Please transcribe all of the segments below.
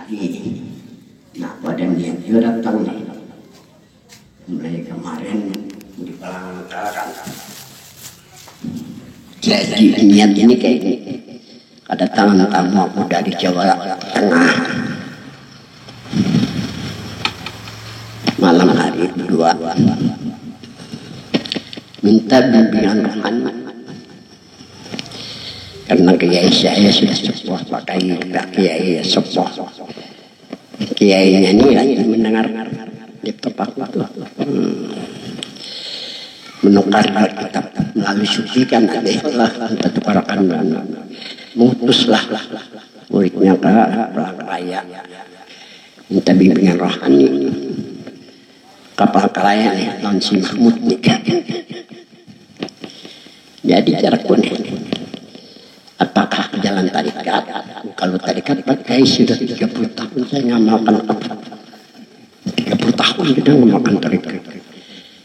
lagi. Nah pada niatnya datang nih. Mulai kemarin di Palangkaraya. Jadi niat ini kayak ini. Ada tangan tamu aku dari Jawa Tengah. Malam hari kedua minta bimbingan rohani. Karena kiai saya sudah sepuh, pakai kiai sepuh. Kiainya ini lagi mendengar laptop aku tuh. Menukar kitab melalui sufi kan ada ikhlas kita tukarakan mutuslah muridnya ke Palangkaraya minta bimbingan rohani ke Palangkaraya nih non si Mahmud nih. Jadi cara kuning apakah jalan tarikat? Kalau tarikat pakai sudah 30 tahun saya ngamalkan 30 tahun kita ngamalkan tarikat.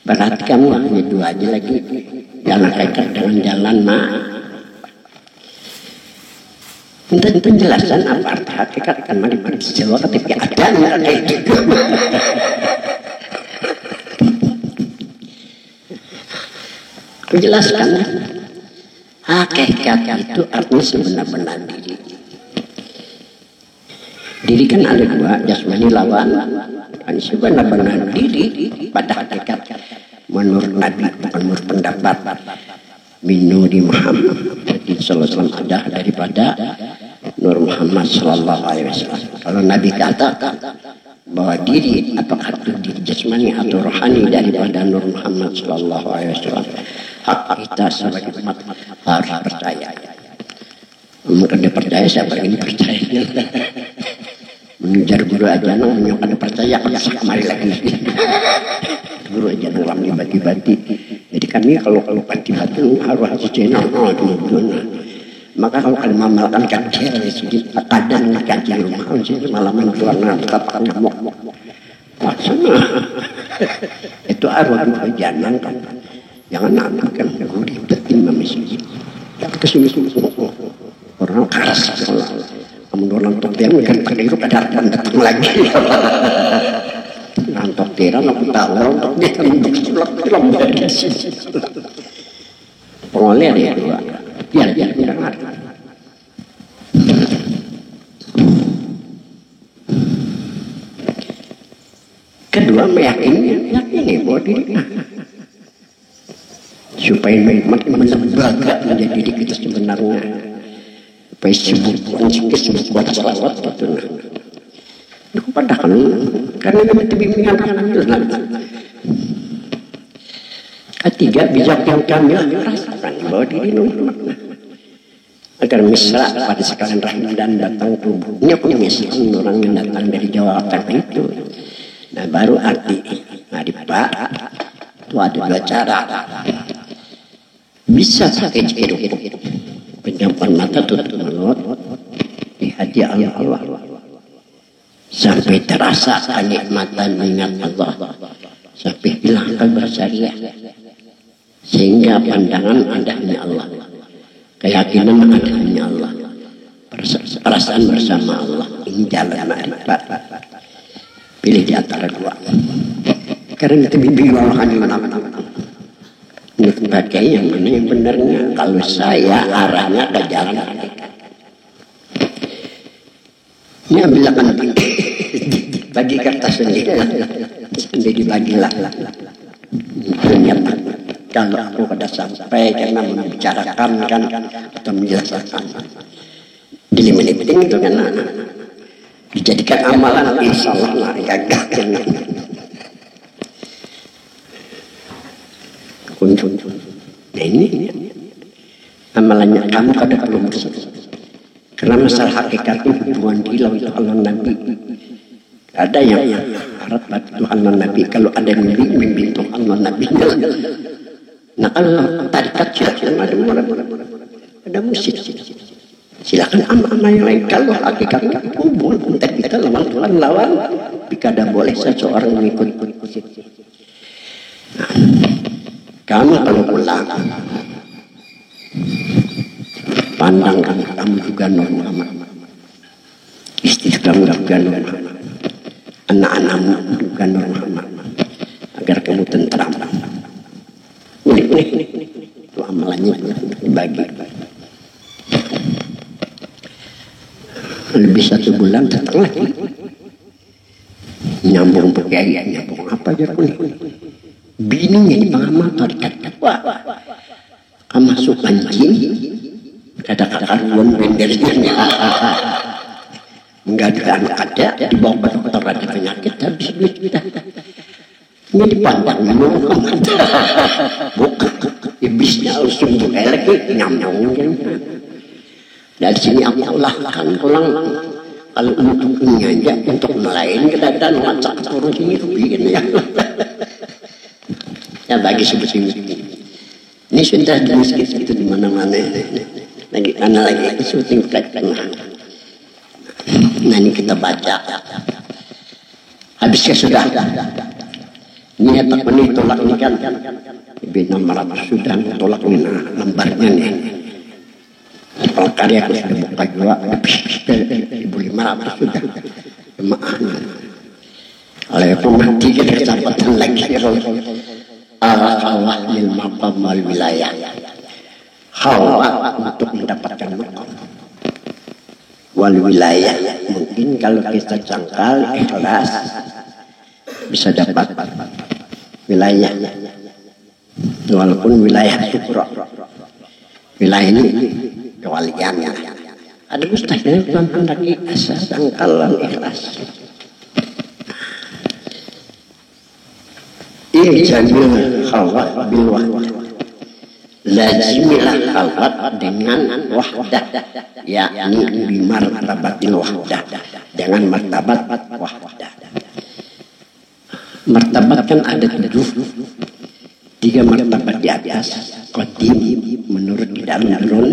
Berarti kamu hanya 2 aja lagi jalan tarikat dengan jalan untuk penjelasan apa arti hakikat kan mari Jawa ketika ada kayak gitu. Aku jelaskan hakikat itu artinya sebenar-benar diri. Diri kan ada 2, jasmani lawan dan sebenar-benar diri pada hakikat menurut Nabi bukan menurut pendapat minu di Muhammad jadi Sallallahu ada daripada Nur Muhammad Sallallahu Alaihi Wasallam. Kalau Nabi katakan bahwa diri apakah itu diri jasmani atau rohani daripada Nur Muhammad Sallallahu Alaihi Wasallam, hak kita sebagai umat harus percaya. Mungkin dia percaya, siapa yang percaya? Mengejar guru aja nang menyokong percaya kemari lagi. Guru aja nang bagi-bagi. Jadi kami kalau bagi-bagi harus channel maka kalau kalian mamalkan kancil sedikit kadang kancil rumah malaman keluar tetap ngamuk. Maksudnya itu arwah jangan kan. Jangan nangkapkan guru ribet imam masjid. Kesini orang keras kamu orang toktiran kan pakai itu kedaratan datang lagi. Nantok tiran aku tahu orang toktiran untuk sulap-sulap dari sini. Pengoler ya dua. Biar dengar. Kedua meyakini bahwa diri supaya makin melembaga menjadi diri kita sebenarnya. Supaya sibuk buat salawat itu. Itu padahal karena itu bimbingan ketiga bijak yang kami rasakan bahwa diri makna agar mesra pada sekalian rahim dan datang tubuh. Ini aku misalkan orang yang datang dari Jawa Tengah itu. Nah baru arti Pak itu ada 2 cara. Bisa pakai hidup penjaman mata tutup mulut di hati Allah sampai terasa kenikmatan mengingat Allah sampai hilang kebersyariah sehingga pandangan adanya Allah, keyakinan adanya Allah, perasaan bersama Allah. Ini jalan ma'rifat. Pilih di antara 2 karena itu bimbing rohani mana-mana untuk pakai yang mana yang benarnya. Kalau saya arahnya ke jalan ini ambilkan bagi kertas sendiri sampai dibagilah ternyata kalau aku pada sampai karena membicarakan kan atau menjelaskan di 5 menit itu kan dijadikan amalan insyaallah gagah kunjung. Nah ini amalannya kamu kada perlu bersih. Karena masalah hakikatnya hubungan diri itu Allah Nabi. Ada yang harap Tuhan Nabi. Kalau ada yang mimpi Tuhan Nabi. Nah kalau tarikat ada musik. Silakan amal yang lain. Kalau hakikatnya hubungan kita lawan Tuhan lawan. Jika ada boleh seseorang mengikut. Nah, kamu kalau pulang pandang kamu juga normal. istri kamu juga Nur Muhammad, anak-anakmu juga Nur Muhammad, agar kamu tentram. Ini itu amalannya dibagi. Lebih 1 bulan datang lagi, nyambung pakai nyambung apa aja pun. Bininya di pengamatan dikata, wah, masuk anjing, kata-kata ruang bendernya. Enggak ada anak ada, dibawa ke dokter ada penyakit, habis duit kita. Ini dipandang memang bukan iblisnya harus sungguh elek nyambung. Dari sini Allah akan pulang kalau untuk menyanjak untuk melain kita dan macam turun sini begini ya. Ya bagi seperti ini. Ini sudah di masjid itu di mana-mana. Lagi mana lagi syuting flag tengah. Nah ini kita baca. Habisnya sudah. Niat penuh tolak ini kan. Lebih 600 sudah tolak ini lembarnya nih. Kalau karya aku sudah buka juga. 1.500 sudah. Maafnya. Oleh pemati kita kesempatan lagi. Al-Hawa lil maqam wal wilayah. Hawa untuk mendapatkan maqam wal wilayah. Mungkin kalau kita cangkal ikhlas bisa dapat wilayah, walaupun wilayah syukur. Wilayah ini kewaliannya ada mustahil pelan-pelan lagi asal cangkalan ikhlas. Ijamil khalwat bil wahdah, lazimilah khalwat dengan wahdah, yakni bimartabatil wahdah, dengan martabat wahdah. Martabat kan ada 7, 3 martabat di atas qadim menurut Kitab Nurul.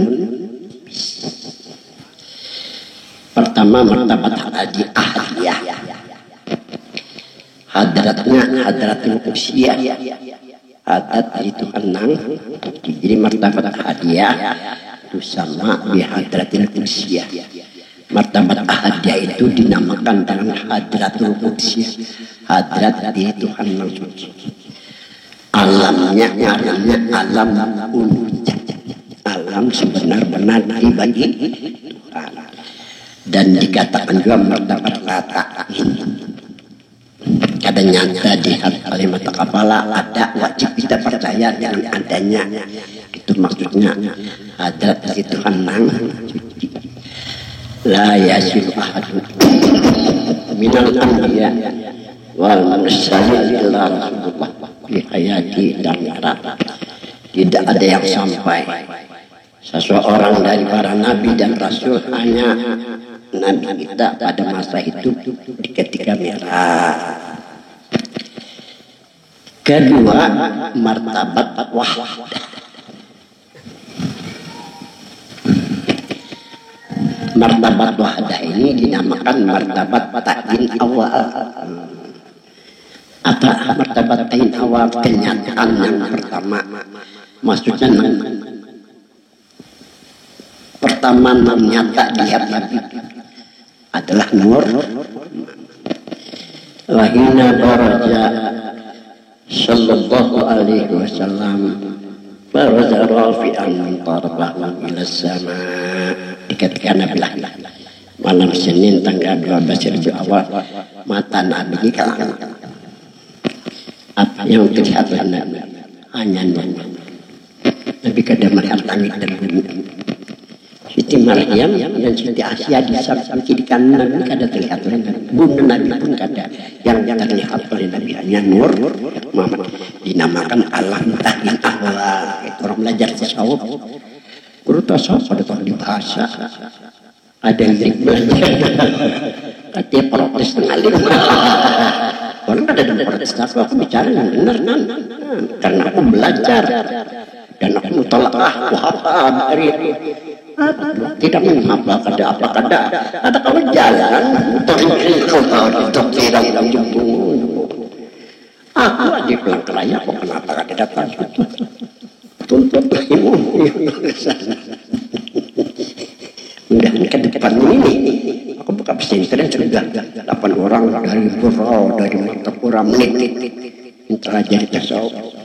Pertama martabat ahadiyah, hadratnya hadratul qudsiyah, hadat itu enang. Jadi martabat ahadiyah itu sama bi hadratul qudsiyah. Martabat ahadiyah itu dinamakan dengan hadratul qudsiyah, hadrat di Tuhan yang suci. Alamnya namanya alam uluhiyah, alam sebenar-benar bagi Tuhan. Dan dikatakan juga martabat rata. Kadang nyata di kalimat kepala ada, wajib kita percaya dengan adanya. Itu maksudnya hadrat dari Tuhan yang suci. La yasilu ahadun minal anbiya wal mursalin illa rasulullah fi hayati dan rata. Tidak ada yang sampai seseorang dari para nabi dan rasul, hanya nabi kita pada masa itu di ketika merah. Kedua, martabat wahdah. Martabat wahdah ini dinamakan martabat ta'yin awal. Apa martabat ta'yin awal? Kenyataan yang pertama. Maksudnya pertama nyata dia adalah nur. Wahina baraja sallallahu alaihi wasallam baraja rafi'an min tarbahu ila sama. Ketika Nabi malam Senin tanggal 12 Rabiul Awal, mata Nabi ini kalangan. Apa yang terlihat Nabi? Hanya Nabi kada melihat langit dan bumi. Siti Maryam dan Siti Asia di samping kiri kanan Nabi kada terlihat lagi. Bunda Nabi pun kada. Yang terlihat oleh Nabi hanya nur Muhammad. Dinamakan alam ta'yin ahwal. Itu orang belajar tasawuf. Guru tasawuf pada tahun di bahasa. Ada lirik belajar. Katanya protes ngalir. Orang ada dalam protes tasawuf, aku bicara yang benar. Karena aku belajar. Dan aku mutolakah. Wah, tidak mengapa kada apa kada. Ada kalau jalan. Untuk tidak jemput. Aku aja pulang ke raya. Kok kenapa kada datang? Tuntut ilmu. Mudah ke depan ini aku buka mesin sudah 8 orang dari Pura, dari Martapura menit telah jadi tasawuf.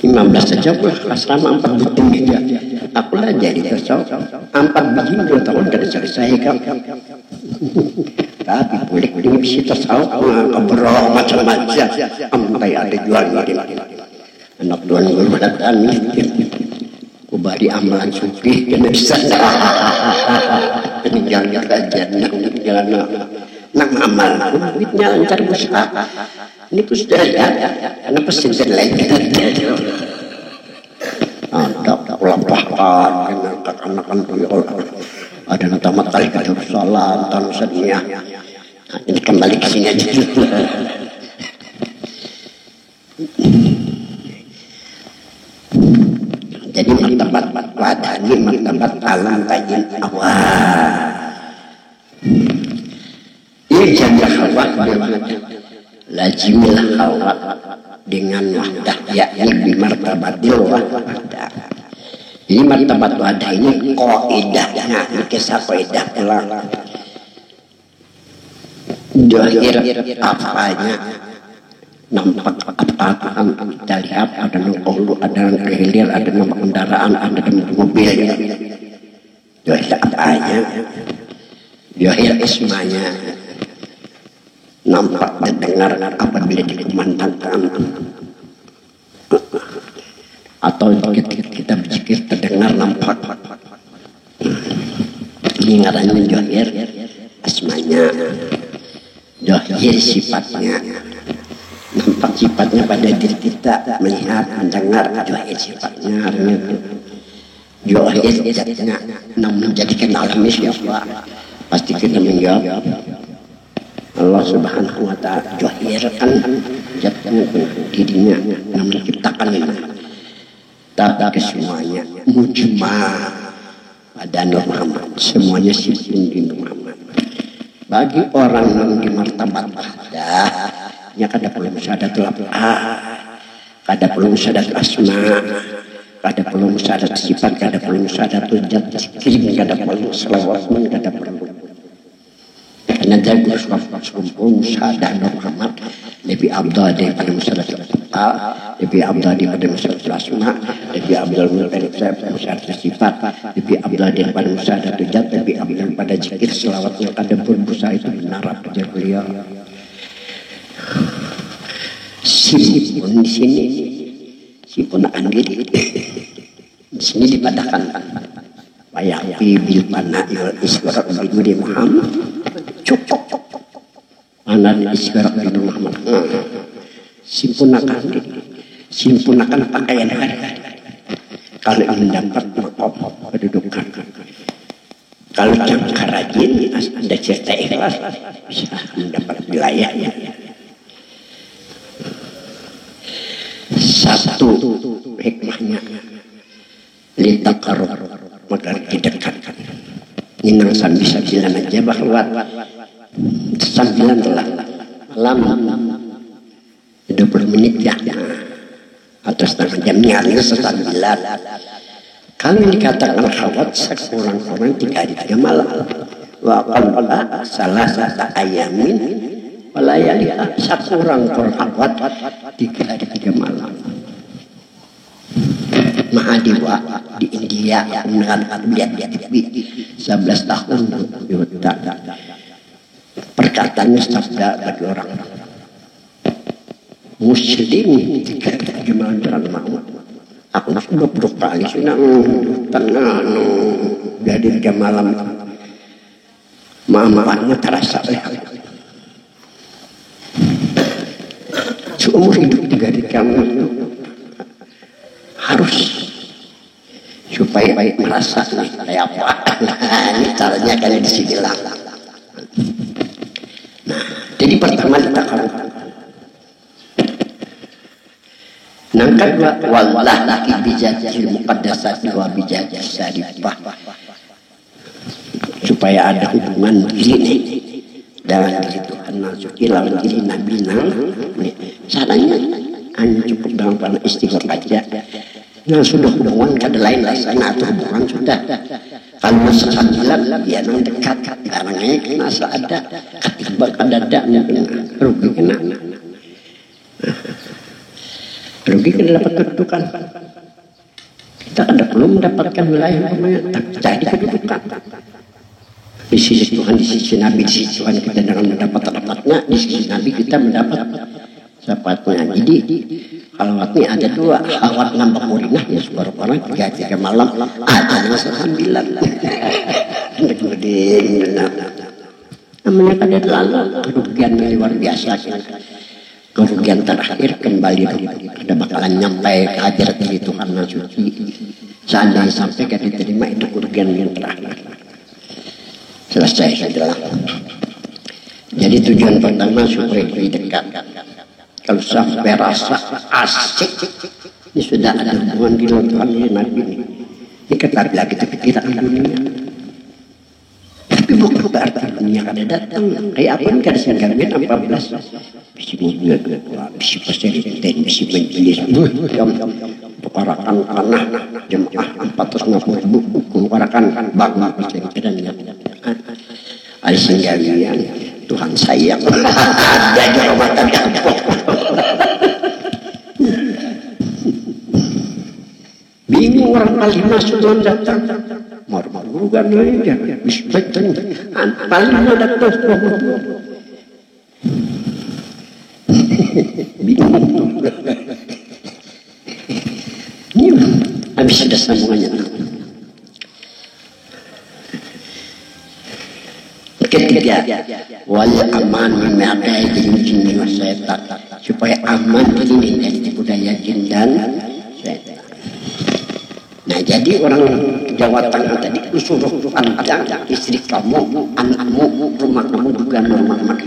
15 saja pula asrama 4 butir meja. Aku lah jadi tasawuf 4 biji 2 tahun dari selesai kan. Tapi boleh bisa tasawuf Pura macam-macam. Sampai ada jual ini. Anak tuan guru datang kubari amalan sufi kena bisa jalan kajian jalan nak amal duitnya lancar besar ini ku sudah ada karena pesen lain ada ulapahkan anak-anak ada tamat kali kata salam tahun sedihnya ini kembali ke sini aja. Jadi martabat wadani, martabat alam kajian awal. Ini jaga hawa lazimil hawa dengan wahdah yakni di martabatil wahdah. Ini martabat wahdah ini qaidahnya, kisah qaidah pulang. Dohir apanya nampak apa kita lihat ada nongkolu, ada hilir, ada nama kendaraan, ada mobil. Dohir apanya, dohir ismanya nampak dan dengar apabila dikumandangkan atau ketika kita berzikir terdengar nampak. Ini ngarannya dohir ismanya, dohir sifatnya. Nampak sifatnya pada diri kita, melihat, mendengar, dohir sifatnya, dohir zatnya, namun menjadikan alamnya siapa? Pasti kita menjawab Allah Subhanahu Wa Taala. Dohir kan zatnya, dirinya, namun menciptakan tak kesemuanya, mujma pada Nur Muhammad, semuanya sifat di Nur Muhammad. Bagi orang yang di martabat wahdah, nya kada perlu musyahadatul kada perlu musyahadatul asma, kada perlu musyahadatul sifat, kada perlu musyahadatul zat, kada perlu selawat, kada perlu. Karena jago sekumpul musyahadah Nur Muhammad lebih abdal daripada musyahadatul lebih abdal daripada musyahadatul asma, lebih abdal daripada musyahadatul sifat, lebih abdal daripada musyahadatul zat, lebih abdal daripada zikir selawat yang kada berusaha itu benar apa beliau. Sipun di sini, sipun akan diri. Di sini dipadakan wayafi bil pana'il isyarat biduri Muhammad. Cukup panan isyarat biduri Muhammad. Simpun akan diri, simpun akan pakaian hari. Kalau mendapat kedudukan, kalau jangka rajin ada cerita ikhlas bisa mendapat wilayahnya. Satu hikmahnya litaqarrub agar didekatkan. Ninang sambil-sambilan aja bahwa sambilan telah lama 20 menit ya atau setengah jamnya sesambilan. Kalau dikatakan khawat sekurang-kurang 3 hari 3 malam wa qalla salah satu ayamin walayali sekurang-kurang khawat 3 hari 3 malam. Mahadiwa di India menerangkan lihat di TV 11 tahun perkataannya sabda bagi orang muslim 3 malam mau aku sudah 20 kali sudah tenang jadi 3 malam manfaatnya terasa seumur hidup 3 kamu harus supaya baik merasa kayak apa. Ini caranya kalian di sini lah. Nah, jadi pertama kita kalau nangkat wallah laki bijajil muqaddasat wa bijajil sarifah supaya ada hubungan diri dengan diri Tuhan nasuki lawan diri Nabi caranya hanya cukup dengan pada istighfar aja. Nah sudah hubungan kada lain lah sana atau hubungan sudah Kalau sesambilan dia nang dekat larangnya kena ada ketimbang kadada rugi kena. Rugi kena dapat kedudukan. Kita kada belum mendapatkan wilayah tapi jadi kedudukan. Di sisi Tuhan, di sisi Nabi, di sisi Tuhan kita dengan mendapat tempatnya, di sisi Nabi kita mendapat sepatnya. Jadi halwatnya ada dua, halwat nambah murinah ya sebarang tiga malam ada masa sambilan. Namanya kada lalu kerugian luar biasa. Kerugian terakhir kembali ada bakalan nyampai ke hadirat dari Tuhan yang suci. Seandainya sampai kada diterima itu kerugian yang terakhir. Selesai sajalah. Jadi tujuan pertama supaya lebih dekat. Kalau sampai rasa asik, ini sudah ada hubungan di Tuhan di Nabi ini. Ini kata lagi pikiran dunia. Tapi bukan berarti dunia kada datang. Kayak apa yang kada senggangin 14. Bisi mobil, bisi perseritan, bisi menjelis. Tukarakan tanah jemaah 450 tukarakan bangun perseritannya. Ada senggawian Tuhan sayang. Jadi rumah tangga. Bingung orang paling masuk dalam datang. Mar-mar kan aja. Bisbatan. Paling datang. Bingung. Ini habis ada sambungannya. Ketiga, wal aman memakai jin dan setan supaya aman ini dari budaya jin dan setan. Nah, jadi orang Jawa Tengah tadi suruh anda, istri kamu, anakmu, rumah kamu juga normal.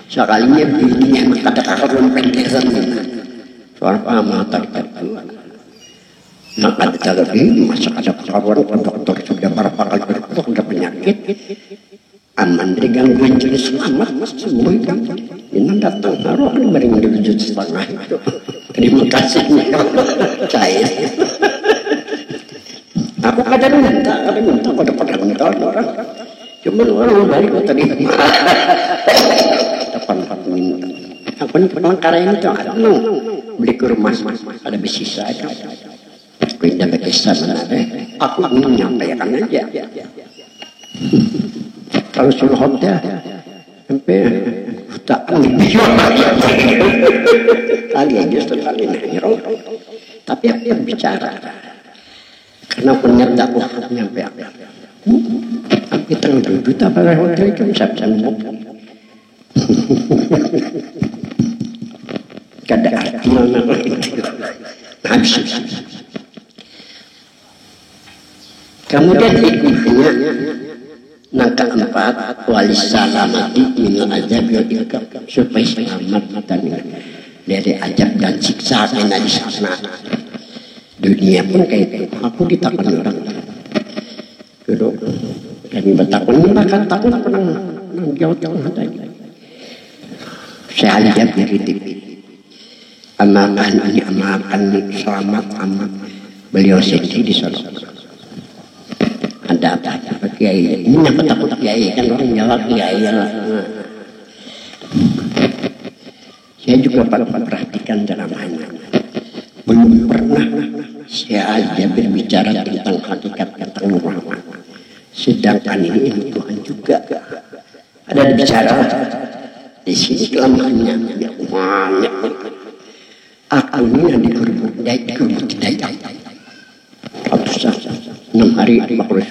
Sekalinya bininya kata-kata rompenderan. Soal paham tadi. Maka ada masa ada kawan dokter sudah berapa kali berpotong sudah penyakit. Aman dari gangguan jenis selamat sembuh kan ini datang taruh bareng menuju setengah itu terima kasih saya aku kadang minta pada minta orang cuma orang balik tadi depan minta aku ini pelangkaran ini tuh ada beli ke rumah ada besi saya pindah ke sana aku ingin menyampaikan aja kalau suruh hotel sampai jutaan kali aja sekali nanya tapi aku yang bicara karena benar dakwah nyampe tapi terlalu juta pada hotel itu bisa ngomong kada arti mana habis kemudian hikmahnya Nangka keempat, wali salamati minal azab yul ilkam supaya selamat dari azab dan siksa yang ada di sana. Dunia pun kayak itu. Aku ditakut orang. Kedua, kami bertakut, bahkan takut pernah jauh-jauh tadi. Saya lihat dari TV. Amakan selamat aman. Beliau sedih di sana. Ada apa kiai ini apa takut kiai kan orang Jawa kiai ya. Saya juga perhatikan dalamnya belum pernah saya ada berbicara tentang hakikat tentang Muhammad sedangkan ini Tuhan juga ada bicara di sini kelemahannya banyak aku ini yang dikurung tidak ratusan 6 hari makhluk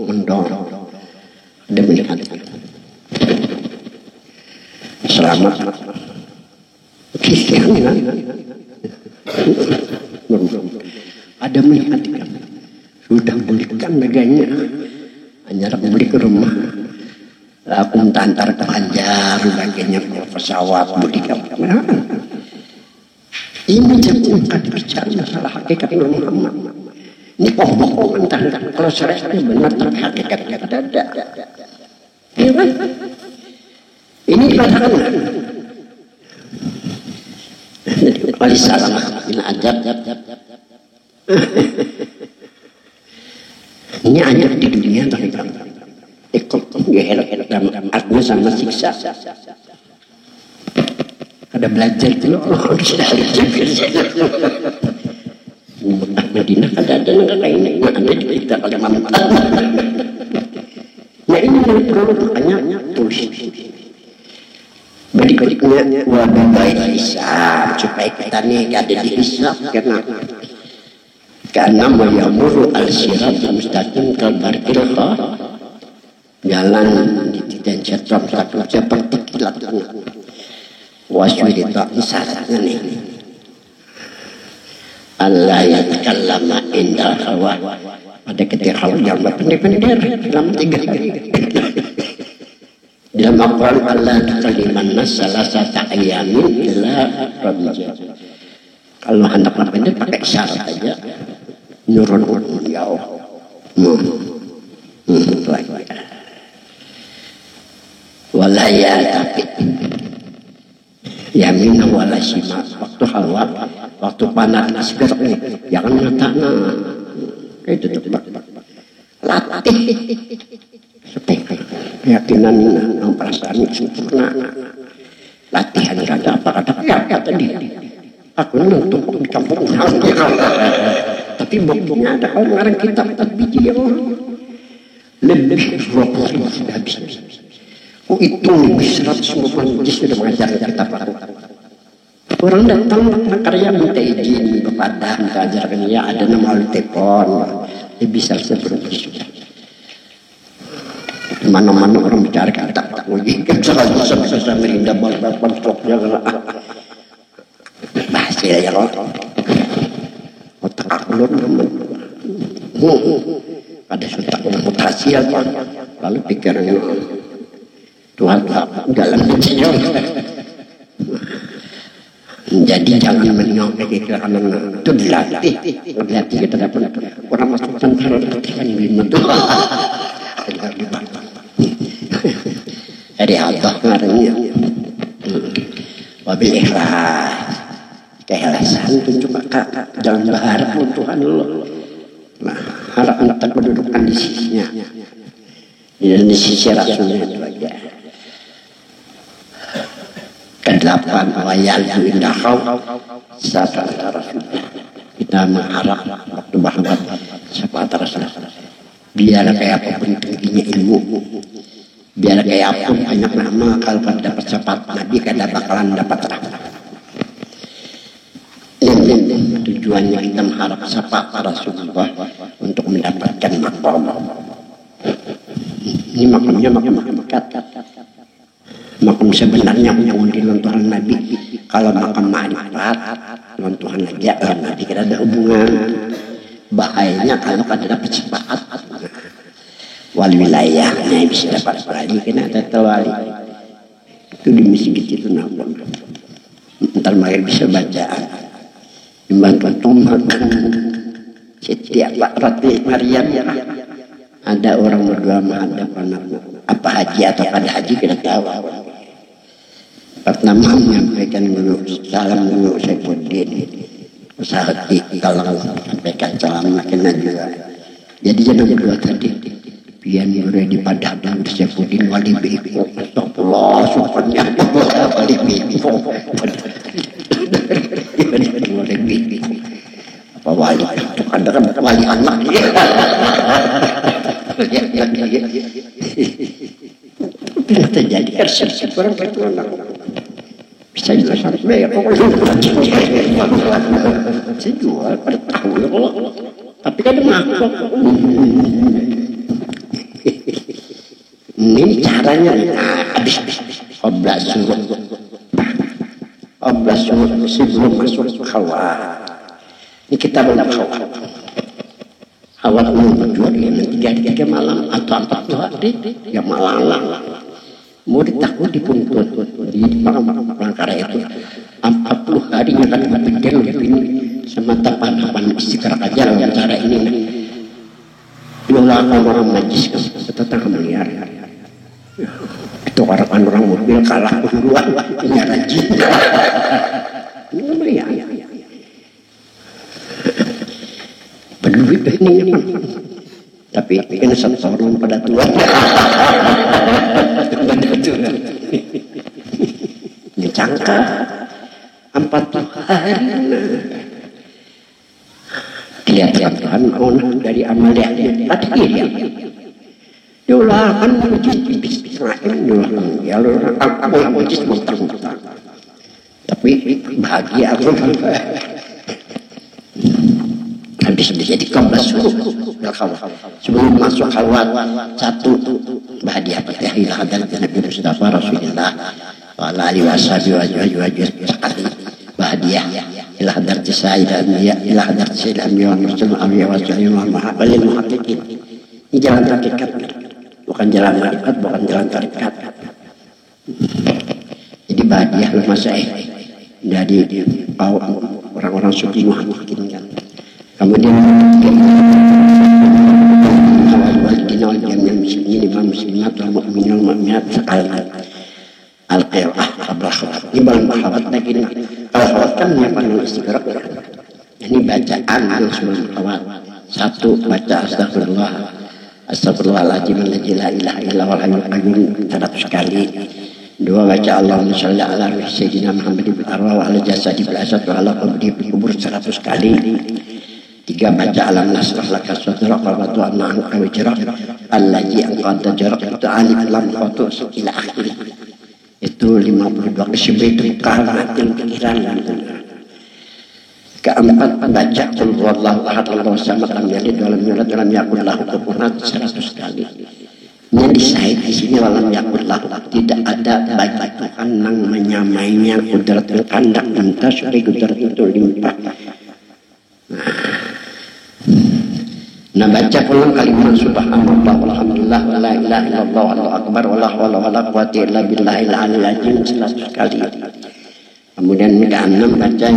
mendorong ada melihat selamat ada melihat sudah belikan neganya hanya beli ke rumah aku minta antar ke Banjar bagiannya pesawat belikan ini jangan bicara masalah hakikat Muhammad. Ini bohong entah kalau syariatnya benar tapi hakikatnya ada. Iya kan? Ini katakan. Wali salam bin ajab. Ini ada di dunia tapi ikut gelak artinya sama siksa. Ada belajar dulu Madinah ada negara ini ada di kita pada mantan. Nah ini yang perlu makanya tulis berikutnya wabillahi hisab supaya kita nih ada di hisab karena mayamuru al-sirat mustaqim kalbarkil jalan dan jatuh seperti kilat waswirita misalnya nih Allah yatakallama indah hawa ada ketika yang berpendek-pendek dalam tiga dalam aqwal Allah kaliman salah satu ayamin ila rabija kalau hendak berpendek pakai syarat aja nurun jauh walaya tapi yamin wala sima waktu hawa waktu panas segar jangan matana itu tebak latih supaya keyakinan perasaan sempurna latihan ada apa kata tadi aku nonton di kampung tapi buktinya ada orang kitab biji yang lebih 20 sudah habis. Oh itu 150 sudah mengajar kita orang datang karya minta izin kepada minta ajarkan ya ada nama telepon bisa seperti sudah mana-mana orang bicara kata lagi selalu bisa merindah bal-bal stoknya bahasa ya otak aku ada sutak mutasi apa lalu pikirnya Tuhan dalam jiwa jadi jangan menyok karena itu dilatih kita dapat orang masuk tentara latihan lima tuh dari Allah ngarangnya wabil ikhlas keikhlasan tunjuk kakak jangan berharap Tuhan lo nah harap tak kedudukan di sisinya di sisi rasulnya itu aja kedelapan wayal indahau satu rasulnya kita mengharap waktu bahwa sahabat rasulnya biar kayak apapun tingginya ilmu biar kayak apapun banyak nama kalau kan dapat cepat Nabi kada bakalan dapat rahmat tujuannya kita mengharap sahabat Rasulullah untuk mendapatkan makom ini makomnya makom makom sebenarnya yang dilontarkan Nabi kalau makom ma'rifat lontaran aja Nabi kada ada hubungan bahayanya kalau kada dapat syafaat wali wilayahnya bisa dapat lagi kena ada wali itu di masjid itu nabung ntar mereka bisa bacaan dibantu tomat setiap roti Maryam ada orang berdua menghadap anaknya apa haji atau kada haji kita tahu pertama menyampaikan dulu salam dulu Saifuddin usaha kalau sampaikan salam makinnya juga jadi jangan berdua tadi biar mulai di Padang Saifuddin wali biku astagfirullah subhanallah wali biku wali biku apa wali itu ada kan wali anak bisa terjadi persepsi orang bertuan bisa juga sampai pokoknya saya jual per tahun tapi kan mangkok ini caranya habis oblas sebelum masuk khawat ini kita berkhawat awal berjuang yang 3 malam atau 4 hari ya malam mau ditakut dipuntut di perangkara itu 40 harinya kan berpikir ini semata panapan istiqrar aja dengan cara ini melakukan orang najis tetap melihat itu orang mobil kalah duluan punya rajin ini melihat peduli ini Tapi ini setoran pada Tuhan. Dicangka 40 hari. Kelihatan Tuhan dari amal dia. Padahal diulangkan tapi bahagia aku habis menjadi kembas sebelum masuk khawat satu bahagia Fatihah dan Nabi Mustafa Rasulullah wa alihi washabihi sekali bahagia ila hadrat sayyidina ila hadrat sayyidina Muhammad wa sallallahu alaihi wasallam. Ini jalan hakikat, bukan jalan hakikat, bukan jalan tarikat. Jadi bahagia masa dari orang-orang suci Muhammad kan. Kemudian awal-awal jami'an muslimin imam muslimat wal mu'minin wal mu'minat sekali al-qira'ah qabla khawat. Ini baru khawat lagi nih. Kalau khawat kan menyiapkan istiqraq. Ini bacaan sebelum khawat. Satu baca astagfirullah. Astagfirullahaladzim la ilaha illa huwal hayyul qayyum 100 kali. Dua baca Allahumma shalli ala sayyidina Muhammad bin arwah wa ala jasadi bil asad wa ala qabri bil kubur 100 kali. Tiga baca alam nasrah laka sadrak wa wada'na anka wizrak allazi anqadha jarak alif lam khutu ila akhir. Itu 52 kesyibri kaharatin pikiran. Keempat baca qul huwallahu ahad Allahu samad lam yalid wa lam yulad wa lam yakul lahu kufuwan ahad 100 kali. Yang disahih di sini walam yakul lahu, tidak ada bagi Tuhan yang menyamainya kudrat berkandak entah supaya kudrat itu limpah. Nah baca pulang kalimat subhanallah walhamdulillah wa la ilaha illallah wallahu akbar wa la haula wa la quwwata illa billahil aliyil azim 100 kali. Kemudian ke-6 baca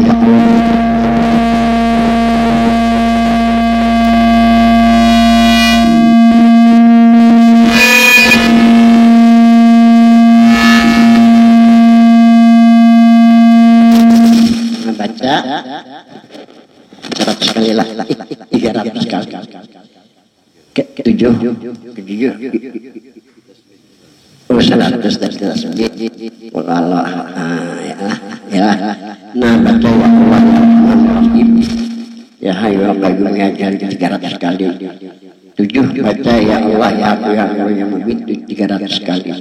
baca 100 kali lah 300 kali ke-7 100 dan 100 Allah ya nah baca ya hayu qayyum ya jalil 300 kali 7 baca ya Allah ya aku yang mubin 300 kali.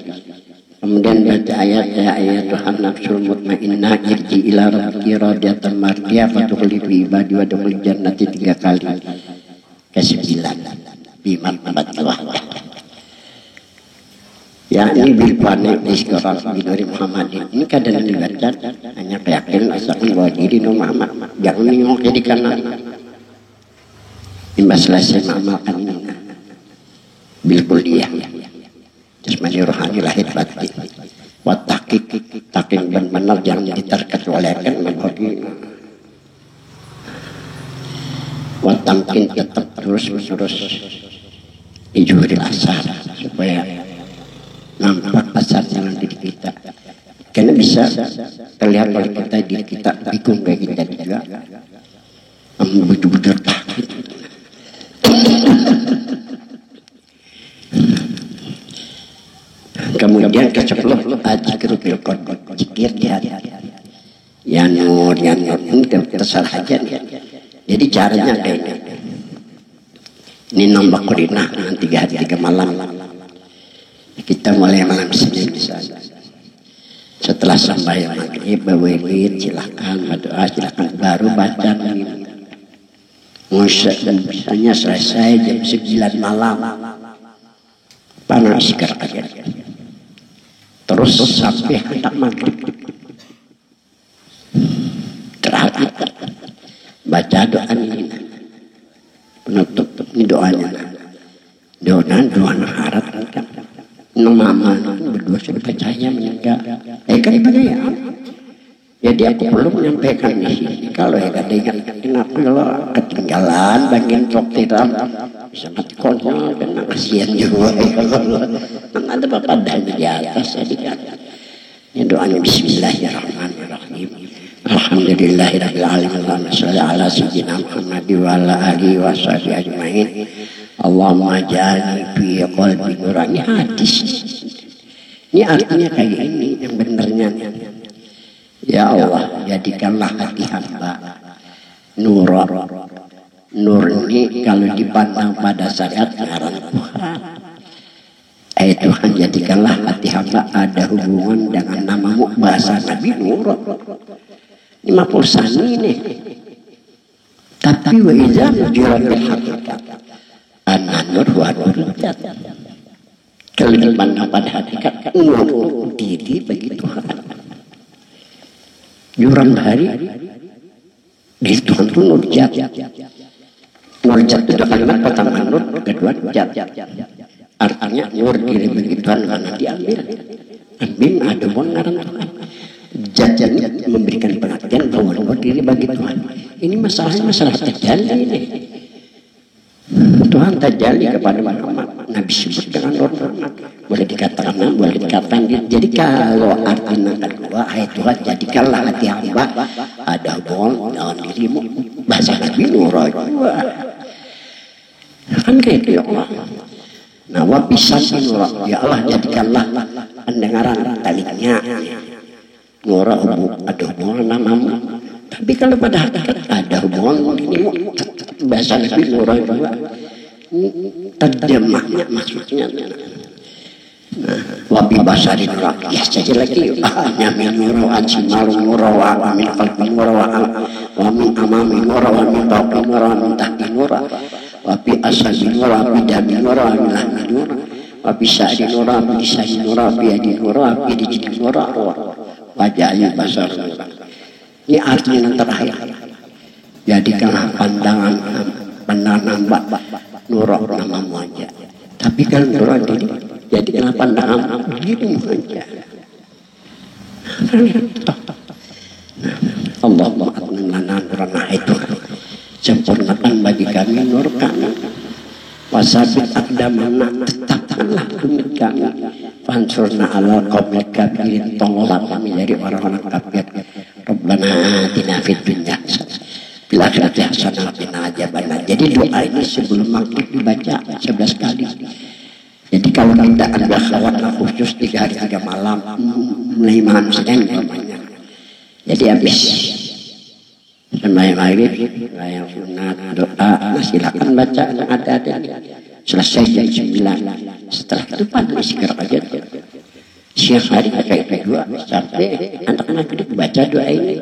Kemudian baca ayat Tuhan nafsul mutmainnah irji ila rabbiki radiyatan mardiyah fadkhuli fi ibadi wa dukhul jannati 3 kali. Ke-9 bima tabatlah. Ya ini bil panik di sekolah Bidori Muhammadin. Ini kadang dibaca hanya keyakinan asalkan bahwa diri Muhammad. Jangan nengok jadi kanan. Imbas selesai mengamalkan ini bil kuliah. Jasmani rohani lahir batin. Wat tahqiq benar jangan diterkecualikan bagi. Wat tamkin tetap terus dijuhuril asar supaya nampak asarnya nanti di kita. Karena bisa terlihat oleh kita diri kita bingung kayak kita juga. Betul-betul tahqiq. Kemudian ke-10 azikru bil qalbi, zikir di hati. Ya nur ini terserah aja. Jadi caranya kayak ini. Ini nombak kurinah dengan 3 hari 3 malam. Kita mulai malam Senin misalnya. Setelah sampai maghrib berwirid silakan berdoa silakan baru baca musik dan misalnya selesai jam 9 malam. Panas sikar aja. Terus sampai hendak maghrib terakhir baca doa ini penutup ini doanya doa harap mama berdua sudah percaya meninggal kan ya jadi aku belum menyampaikan di sini kalau ada ingat kenapa kalau ketinggalan bagian traktiran bisa mati konyol dan kasihan juga ada bapak dan di atas jadi ini doanya bismillahirrahmanirrahim alhamdulillahirabbil alamin Allahumma shalli ala sayyidina Muhammad wa ala alihi washabihi ajmain Allahumma ja'alni fi qalbi nuran. Ini hadis. Ini artinya kayak ini yang benernya. Ya Allah, jadikanlah hati hamba nur. Nur ini kalau dipandang pada saat ngaran Tuhan. Tuhan, jadikanlah hati hamba ada hubungan dengan namamu. Bahasa Nabi Nur. Ini mah pulsani nih. Tapi wa iza mujirabil haqiqat an-nur wa nurjat. Kalau dipandang pada hakikat nur diri bagi Tuhan. Yuram hari di Tuhan itu nurjat. Nurjat itu kalimat pertama nur, kedua jat. Artinya nur diri bagi Tuhan karena diambil. Ambil ada ngaran Tuhan. Jat ini memberikan pengertian bahwa nur diri bagi Tuhan. Ini masalah terjadi ini. Tuhan terjadi kepada Muhammad. Nabi sebut dengan nur. Boleh dikatakan, boleh dikatakan. Jadi kalau artinya kedua, Tuhan jadikanlah hati hamba ada hubungan dengan dirimu. Bahasa Nabi nur. Kan kayak itu ya Allah. Nah, wabisan nur. Ya Allah jadikanlah pendengaran telinga. Nur ada hubungan namamu. Tapi kalau pada hakikat ada hubungan dirimu. Bahasa Nabi nur juga. Terjemahnya maksudnya. Wabi basari nur. Ya saja lagi. Nyamin nur wa ansimaru nur wa amin qalbi nur wa amin amami nur wa amin bawqi nur wa amin tahti nur. Wabi asasi nur wa amin dami nur wa amin lahmi nur. Wabi sa'ri nur wa amin disani nur wa amin adi nur wa amin dijidi nur wa wajahnya basar. Ini artinya yang terakhir. Jadikanlah pandangan nambah nurah namamu aja. Tapi kalau nurah diri, jadikanlah pandangan dirimu aja. Allah lana nurana itu sempurnakan bagi kami nur kami. Wasabit akdamana, tetapkanlah demi kami. Fansurna ala qaumil kafirin, tolonglah kami dari orang-orang kafir. Rabbana atina fid dunya bil akhirati hasanah wa qina adzabannar. Jadi doa ini sebelum maghrib dibaca 11 kali. Jadi kalau kita ada khawat khusus 3 hari 3 malam mulai malam Senin namanya. Jadi habis sembahyang maghrib, sembahyang sunat, doa, silakan baca yang ada. Selesai jam 9. Setelah itu pada istighfar aja. Siang hari pakai kedua sampai anak-anak itu baca doa ini.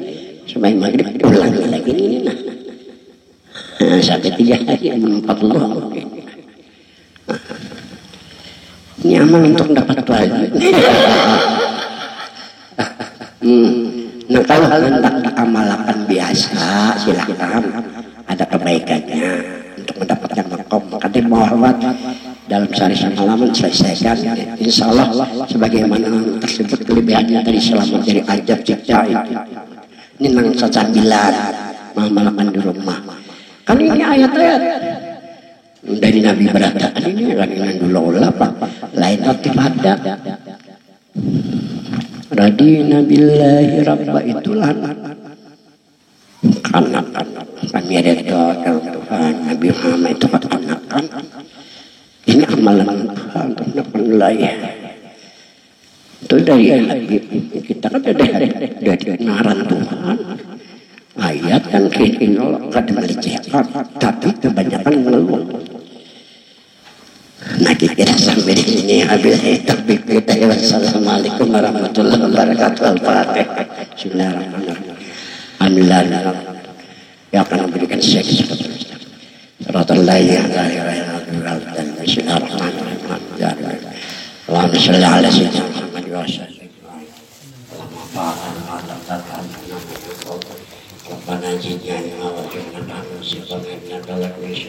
Sembahyang maghrib ulang lagi ini. Nah, sampai 3 hari 40. Ini amal untuk dapat pahala. Nah, kalau hendak diamalkan biasa, silakan. Ada kebaikannya untuk mendapatkan makom. Maka dimohon dalam sehari semalaman selesaikan. Insya Allah sebagaimana tersebut kelebihannya dari selamat dari ajab cipta itu. Ini nang sambilan malaman di rumah. Kan ini ayat-ayat dari Nabi berantakan ini kan yang dulu apa lain aktif ada. Radina billahi rabba itulah anak kami ada dalam Tuhan Nabi Muhammad itu anak ini amalan Tuhan untuk penilaian itu dari kita kan dari naran Tuhan ayat kan kita nggak dimelecehkan tapi kebanyakan ngeluh. Nah kita sampai di sini habis tapi kita ya wassalamualaikum warahmatullahi wabarakatuh. Al-Fatihah. Bismillahirrahmanirrahim. Alhamdulillah yang akan memberikan sesuatu suratul layyah dan bismillahirrahmanirrahim. Allahumma shalli ala sayyidina Muhammad wa sallim. Allahumma